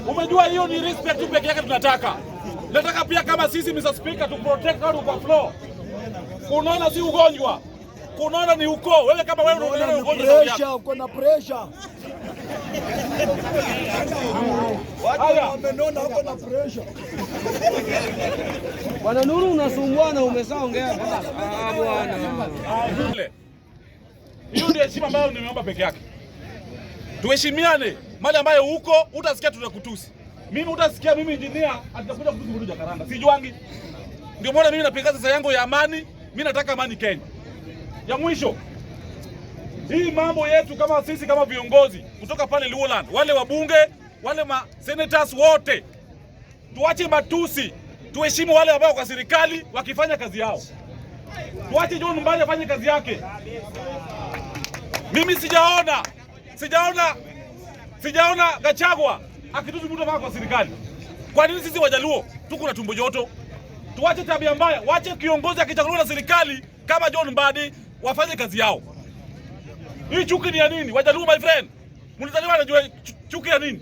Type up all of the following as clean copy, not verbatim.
Umejua hiyo ni respect tu peke yake tunataka. Nataka pia kama sisi Mr. Speaker to protect watu kwa floor. Kunaona si ugonjwa. Kunaona ni ukoo. Wewe kama wewe unaona ugonjwa pressure, uko na pressure. Haya, wamenona uko na pressure. Bwana Nuru unasumbwana umeshaongea bwana. Bwana. Hiyo ndio heshima ambayo nimeomba peke yake. Tuheshimiane. Mali ambayo huko utasikia tunakutusi. Mimi utasikia mimi engineer atakuja kutusi mtu Jakaranda. Sijuangi. Ndio maana mimi napiga sasa yangu ya amani. Mimi nataka amani Kenya. Ya mwisho. Hii mambo yetu kama sisi kama viongozi kutoka pale Luoland, wale wabunge, wale senators wote. Tuache matusi. Tuheshimu wale ambao kwa serikali wakifanya kazi yao. Tuache John Mbadi afanye kazi yake. Mimi sijaona Gachagua akitusi mtu kwa serikali. Kwa nini sisi Wajaluo tuko na tumbo joto? Tuache tabia mbaya. Wache kiongozi akichaguliwa na serikali kama John Mbadi wafanye kazi yao. Hii chuki ni ya nini? Wajaluo my friend. Mnazaliwa najua chuki ya nini?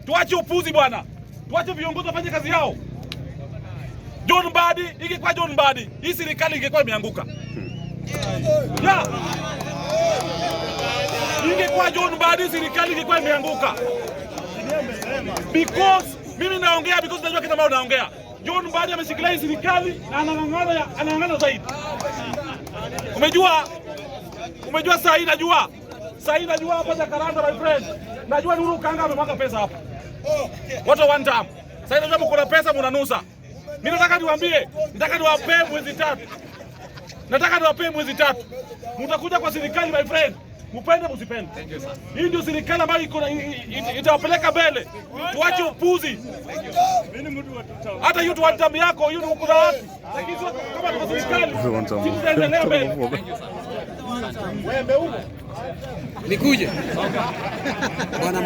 Tuache upuzi bwana. Tuache viongozi wafanye kazi yao. John Mbadi, ingekuwa John Mbadi, hii serikali ingekuwa imeanguka. Yeah. Ingekuwa John Mbadi, serikali ingekuwa imeanguka. Because mimi naongea because najua kitu ambao naongea. John Mbadi ameshikilia serikali na anang'ang'ana zaidi. Umejua saa hii najua hapa Jakaranda my friend. Najua Nuru Kanga amemwaga pesa hapa. What a one time. Sasa najua mko na pesa mnanusa. Mimi nataka niwaambie, nataka niwape mwezi tatu. Mtakuja kwa serikali my friend. Mpende msipende. Hii ndio serikali ambayo itawapeleka mbele. Tuache upuzi. Hata hiyo tuwatambi yako, hiyo uko na watu. Lakini kama kwa serikali, tuendelee mbele. Wewe huko. Nikuje. Bwana